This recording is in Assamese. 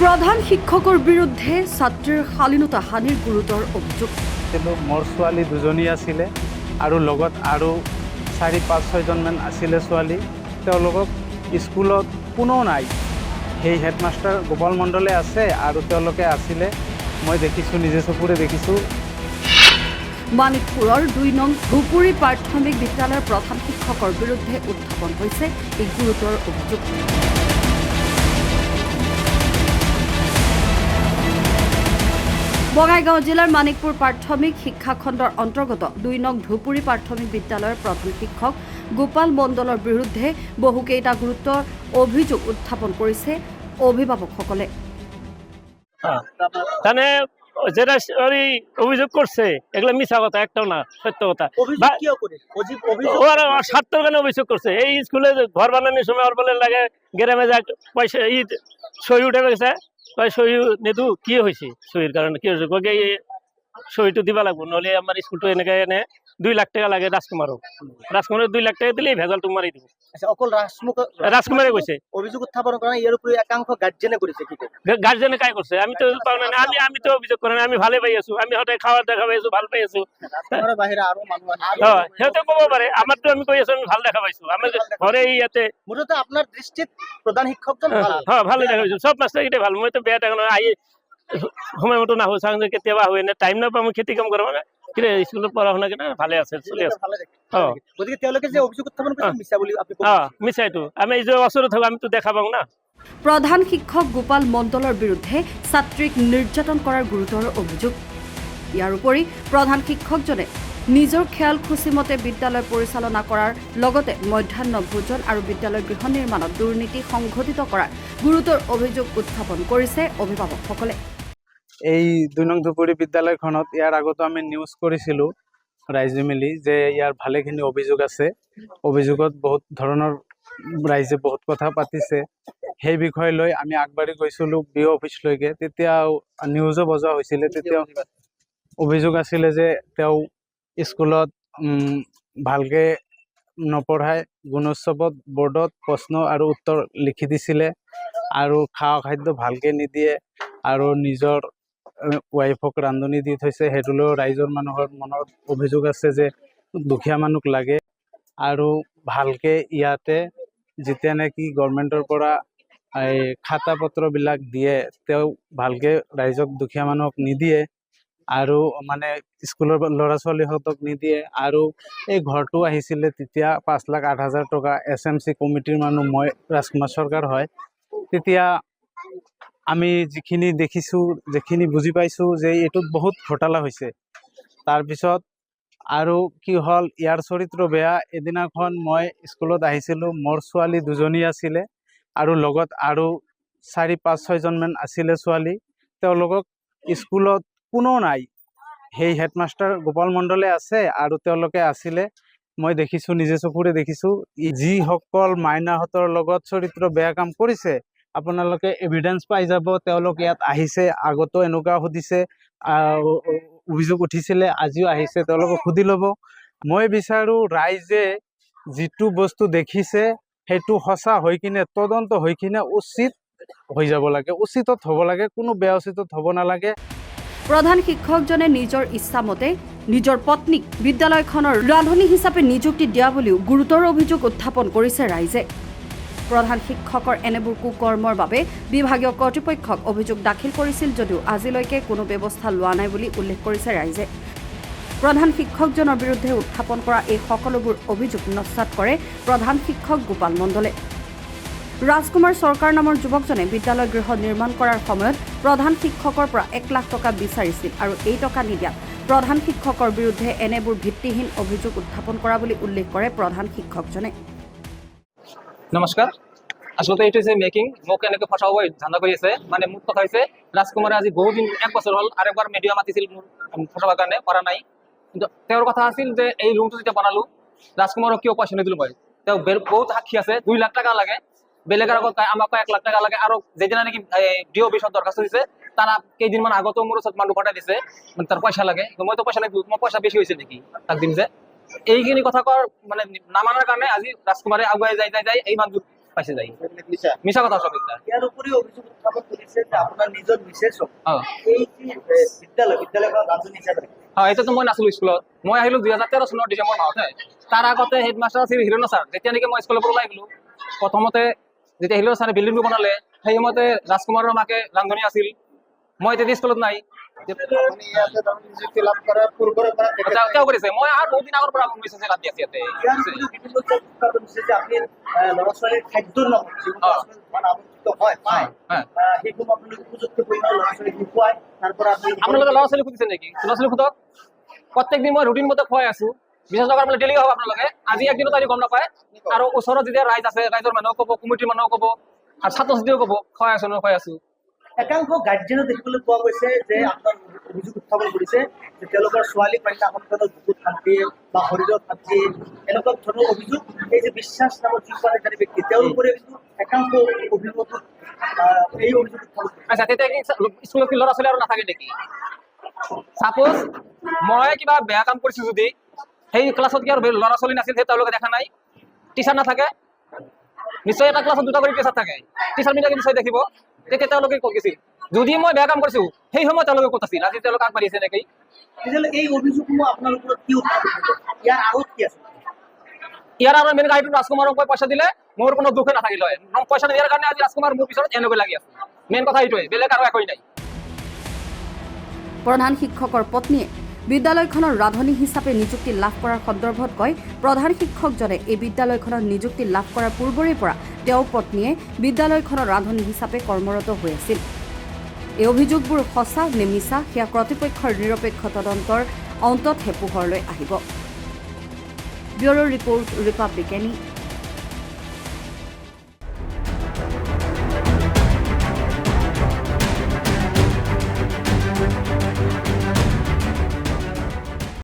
প্ৰধান শিক্ষকৰ বিৰুদ্ধে ছাত্ৰীৰ শালীনতা হানিৰ গুৰুতৰ অভিযোগ। মোৰ ছোৱালী দুজনী আছিলে আৰু লগত আৰু 4-5-6জনমান আছিলে ছোৱালী। তেওঁলোকক স্কুলত কোনো নাই। সেই হেডমাষ্টাৰ গোপাল মণ্ডলে আছে আৰু তেওঁলোকে আছিলে। মই দেখিছোঁ, নিজে চকুৰে দেখিছোঁ। মানিকপুৰৰ 2 নং ধুপুৰী প্ৰাথমিক বিদ্যালয়ৰ প্ৰধান শিক্ষকৰ বিৰুদ্ধে উত্থাপন হৈছে এই গুৰুতৰ অভিযোগ। বঙাইগাঁও জিলাৰ মানিকপুৰ প্ৰাথমিক শিক্ষা খণ্ডৰ অন্তৰ্গত 2 নং ধুপুৰী প্ৰাথমিক বিদ্যালয়ৰ প্ৰধান শিক্ষক গোপাল মণ্ডলৰ বিৰুদ্ধে বহুকেইটা গুৰুতৰ অভিযোগ উত্থাপন কৰিছে অভিভাৱকসকলে। যেটা অভিযোগ করছে এগুলো মিছা কথা, একটাও না সত্য কথা। ওরা স্বার্থের কারণে অভিযোগ করছে। এই স্কুলে ঘর বানানোর সময় ওর বলে লাগে গ্রামে যা পয়সা সই উঠে গেছে, সই নেদু কি হয়েছে, সইয়ের কারণে কি হয়েছে, সইটু দিবা লাগবো, নহলে আমার স্কুলটা এনেকে এনে 2 লাখ টাকা লাগে। রাজকুমারের 2 লাখ টাকা দিলেই ভেজাল তোমার দিব। অকল রাজকুমারে কৈছে অভিযোগ উত্থাপন করা, এর উপরে একাংশ গার্জেনে করেছে। কি গার্জেনে কাই করছে? আমি তো পাও না, আমি তো অভিযোগ করি না। আমি ভালো পাই আছো, আমি হঠাৎ খাওয়ার দেখা পাইছো, ভালো পাই আছো। তোমার বাইরে আরো মানুষ আছে, হ্যাঁ সেটা কব পারে। আমার তো আমি কই আছো আমি ভালো দেখা পাইছো। আমার ঘরে ইয়াতে মূলত আপনার দৃষ্টিত প্রধান শিক্ষকজন ভালো। হ্যাঁ ভালো দেখা পাইছো। সব মাস্টার এটা ভালো। মই তো বেয়া দেখা না। আই সময় মতো না হয় সঙ্গে কেতিয়াবা হয় না, টাইম না পাম খেতি কাম করব না। কি স্কুলত পড়াশোনা কেন ভালে আছে, চলি আছে। হ্যাঁ গতিকে তেওঁলোকে যে অভিযোগ উত্থাপন কৰিছে মিছা বুলি আপনি হ্যাঁ মিছাইতো। আমি এই যে অসুৰ থাকো আমি তো দেখা পাও না। প্ৰধান শিক্ষক গোপাল মণ্ডলৰ বিৰুদ্ধে ছাত্ৰীক নিৰ্যাতন কৰাৰ গুৰুতৰ অভিযোগ। ইয়াৰ উপৰি প্ৰধান শিক্ষকজনে নিজৰ খেয়ালখুচিমতে বিদ্যালয় পৰিচালনা কৰাৰ লগতে মধ্যাহ্ন ভোজন আৰু বিদ্যালয় গৃহ নিৰ্মাণত দুৰ্নীতি সংঘটিত কৰাৰ গুৰুতৰ অভিযোগ উত্থাপন কৰিছে অভিভাৱকসকলে। এই 2 নং ধুপুৰী বিদ্যালয়খনত ইয়াৰ আগতো আমি নিউজ কৰিছিলোঁ ৰাইজে মিলি যে ইয়াৰ ভালেখিনি অভিযোগ আছে। অভিযোগত বহুত ধৰণৰ ৰাইজে বহুত কথা পাতিছে। সেই বিষয় লৈ আমি আগবাঢ়ি গৈছিলোঁ বিঅ অফিচলৈকে। তেতিয়া নিউজো বজোৱা হৈছিলে। তেতিয়া অভিযোগ আছিলে যে তেওঁ স্কুলত ভালকৈ নপঢ়ায়, গুণোৎসৱত বৰ্ডত প্ৰশ্ন আৰু উত্তৰ লিখি দিছিলে আৰু খোৱা খাদ্য ভালকৈ নিদিয়ে আৰু নিজৰ ৱাইফক ৰান্ধনি দি থৈছে। সেইটো লৈ ৰাইজৰ মানুহৰ মনত অভিযোগ আছে যে দুখীয়া মানুহ লাগে আৰু ভালকৈ ইয়াতে যেতিয়া নেকি গভৰ্ণমেণ্টৰ পৰা এই খাতা পত্ৰবিলাক দিয়ে তেওঁ ভালকৈ ৰাইজক দুখীয়া মানুহক নিদিয়ে আৰু মানে স্কুলৰ ল'ৰা ছোৱালীহঁতক নিদিয়ে। আৰু এই ঘৰটো আহিছিলে তেতিয়া 5,08,000 টকা SMC কমিটিৰ মানুহ, মই ৰাজকুমাৰ চৰকাৰ হয়। তেতিয়া আমি যিখিনি দেখিছোঁ, যিখিনি বুজি পাইছোঁ যে এইটোত বহুত ঘোটালা হৈছে। তাৰপিছত আৰু কি হ'ল, ইয়াৰ চৰিত্ৰ বেয়া। এদিনাখন মই স্কুলত আহিছিলোঁ, মোৰ ছোৱালী দুজনী আছিলে আৰু লগত আৰু 4-5-6জনমান আছিলে ছোৱালী। তেওঁলোকক স্কুলত কোনো নাই। সেই হেডমাষ্টাৰ গোপাল মণ্ডলে আছে আৰু তেওঁলোকে আছিলে। মই দেখিছোঁ, নিজে চকুৰে দেখিছোঁ। যিসকল মাইনাহঁতৰ লগত চৰিত্ৰ বেয়া কাম কৰিছে আপোনালোকে এভিডেন্স পাই যাব। তেওঁলোক ইয়াত আহিছে, আগতো এনেকুৱা সুধিছে, অভিযোগ উঠিছিলে, আজিও আহিছে, তেওঁলোকক সুধি ল'ব। মই বিচাৰোঁ ৰাইজে যিটো বস্তু দেখিছে সেইটো সঁচা হৈ কিনে তদন্ত হৈ কিনে উচিত হৈ যাব লাগে, উচিতত হ'ব লাগে, কোনো বেয়া উচিতত হ'ব নালাগে। প্ৰধান শিক্ষকজনে নিজৰ ইচ্ছামতে নিজৰ পত্নীক বিদ্যালয়খনৰ ৰান্ধনি হিচাপে নিযুক্তি দিয়া বুলিও গুৰুতৰ অভিযোগ উত্থাপন কৰিছে ৰাইজে। প্ৰধান শিক্ষকৰ এনেবোৰ কুকৰ্মৰ বাবে বিভাগীয় কৰ্তৃপক্ষক অভিযোগ দাখিল কৰিছিল যদিও আজিলৈকে কোনো ব্যৱস্থা লোৱা নাই বুলি উল্লেখ কৰিছে ৰাইজে। প্ৰধান শিক্ষকজনৰ বিৰুদ্ধে উত্থাপন কৰা এই সকলোবোৰ অভিযোগ নস্যাৎ কৰে প্ৰধান শিক্ষক গোপাল মণ্ডলে। ৰাজকুমাৰ চৰকাৰ নামৰ যুৱকজনে বিদ্যালয় গৃহ নিৰ্মাণ কৰাৰ সময়ত প্ৰধান শিক্ষকৰ পৰা 1 লাখ টকা বিচাৰিছিল আৰু এই টকা নিদিয়াত প্ৰধান শিক্ষকৰ বিৰুদ্ধে এনেবোৰ ভিত্তিহীন অভিযোগ উত্থাপন কৰা বুলি উল্লেখ কৰে প্ৰধান শিক্ষকজনে। নমস্কাৰ। আসলে এইটো যে মেকিং মোক এনেকৈ ফচাব ধান্দা কৰি আছে। মানে মোৰ কথা হৈছে ৰাজকুমাৰে আজি বহুদিন 1 বছৰ হ'ল আৰু একবাৰ মিডিয়া মাতিছিল মোৰ ফচাবৰ কাৰণে, পৰা নাই। কিন্তু তেওঁৰ কথা আছিল যে এই ৰুমটো যেতিয়া বনালোঁ ৰাজকুমাৰক কিয় পইচা নিদিলোঁ মই। তেওঁ বহুত সাক্ষী আছে, 2 লাখ টাকা লাগে। বেলেগৰ আগত আমাক 1 লাখ টাকা লাগে। আৰু যেদিনা নেকি ডিঅ অফিচত দৰখাস্ত দিছে তাৰা কেইদিনমান আগতো মোৰ ওচৰত মানুহ পঠাই দিছে, মানে তাৰ পইচা লাগে। মইতো পইচা নিদিলোঁ, তোমাৰ পইচা বেছি হৈছে নেকি তাক দিম যে। এইখিনি কথা কোৱাৰ মানে নামানাৰ কাৰণে আজি ৰাজকুমাৰে আগুৱাই যাই এই মানুহ পাইছে যাই মিছা মিছা কথা সব এটা ইয়াৰ উপৰিও অভিযোগ উত্থাপন কৰিছে যে আপোনাৰ নিজৰ মিছেছক অ এই যি বিদ্যালয়খনত ৰাজনী হিচাপে হয় এতিয়াতো মই নাছিলো স্কুলত মই আহিলো 2013 চনৰ ডিচেম্বৰ মাহতে তাৰ আগতে হেডমাষ্টাৰ আছিল হিৰণ ছাৰ যেতিয়া নেকি মই স্কুলৰ পৰা ওলাই গলো প্ৰথমতে যেতিয়া হিৰণ ছাৰে বিল্ডিংটো বনালে সেই সময়তে ৰাজকুমাৰৰ মাকে ৰান্ধনী আছিল মই তেতিয়া স্কুলত নাই নিযুক্তি লাভ কৰাৰ পূৰ্বৰে পৰা তেওঁ কৰিছে মই আৰু বহুত দিন আগৰ পৰা মোৰ মেছেজ লাভ দি আছে ইয়াতে ইয়াৰ উপৰিও বিভিন্ন উত্থাপন হৈছে যে আপুনি ল'ৰা ছোৱালীৰ খাদ্যৰ নামত যিবোৰ ধন আবণ্টিত হয় পায় হয় সেইসমূহ আপোনালোকে উপযুক্ত পৰিমাণৰ ল'ৰা ছোৱালীক নোখোৱায় তাৰ পৰা আপুনি আপোনালোকে ল'ৰা ছোৱালী সুধিছে নেকি ল'ৰা ছোৱালী সোধক প্ৰত্যেক দিন মই ৰুটিন মতে খুৱাই আছো বিশেষ টকাৰ মানে ডেইলি হ'ব আপোনালোকে আজি একদিনত আহি গম নাপায় আৰু ওচৰত যেতিয়া ৰাইজ আছে ৰাইজৰ মানুহক ক'ব কমিটিৰ মানুহক ক'ব আৰু ছাত্ৰ ছাত্ৰীও ক'ব খুৱাই আছো খুৱাই আছো একাংশ গাৰ্জেনো দেখিবলৈ পোৱা গৈছে যে আপোনাৰ অভিযোগ উত্থাপন কৰিছে যে তেওঁলোকৰ ছোৱালী কন্যা সন্তানৰ বুকুত হাত দিয়ে বা শৰীৰত হাত দিয়ে এনেকুৱা ধৰণৰ অভিযোগ এই যে বিশ্বাস নামৰ যিগৰাকী ব্যক্তি তেওঁলোকৰে কিন্তু একাংশ অভিভাৱক এই অভিযোগ উত্থাপন কৰিছে আচ্ছা তেতিয়া কি স্কুলত কি ল'ৰা ছোৱালী আৰু নাথাকে নেকি চাপোজ মই কিবা বেয়া কাম কৰিছো যদি সেই ক্লাছত কি আৰু ল'ৰা ছোৱালী নাছিল সেই তেওঁলোকে দেখা নাই টিচাৰ নাথাকে নিশ্চয় এটা ক্লাছত দুটা কৰি টিচাৰ থাকে টিচাৰ বিলাকে নিশ্চয় দেখিব তেতিয়া তেওঁলোকে ক'ত গৈছিল যদি মই বেয়া কাম কৰিছো সেই সময়ত তেওঁলোকে ক'ত আছিল আজি তেওঁলোকে আগবাঢ়ি আছে নেকি তেতিয়াহ'লে এই অভিযোগসমূহ আপোনাৰ ওপৰত কি উত্থাপন কৰিব ইয়াৰ আগত কি আছে ইয়াৰ আৰু মেইন গাড়ীটো ৰাজকুমাৰক মই পইচা দিলে মোৰ কোনো দুখে নাথাকিল হয় পইচা নিদিয়াৰ কাৰণে আজি ৰাজকুমাৰ মোৰ পিছত এনেকৈ লাগি আছে মেইন কথা এইটোৱে বেলেগ আৰু একোৱেই নাই প্ৰধান শিক্ষকৰ পত্নীয়ে বিদ্যালয়খনৰ ৰান্ধনী হিচাপে নিযুক্তি লাভ কৰাৰ সন্দৰ্ভত কয় প্ৰধান শিক্ষকজনে এই বিদ্যালয়খনত নিযুক্তি লাভ কৰাৰ পূৰ্বৰে পৰা তেওঁৰ পত্নীয়ে বিদ্যালয়খনৰ ৰান্ধনী হিচাপে কৰ্মৰত হৈ আছিল এই অভিযোগবোৰ সঁচা নে মিছা সেয়া কৰ্তৃপক্ষৰ নিৰপেক্ষ তদন্তৰ অন্ততহে পোহৰলৈ আহিব ব্যুৰ' ৰিপৰ্ট ৰিপাব্লিকানী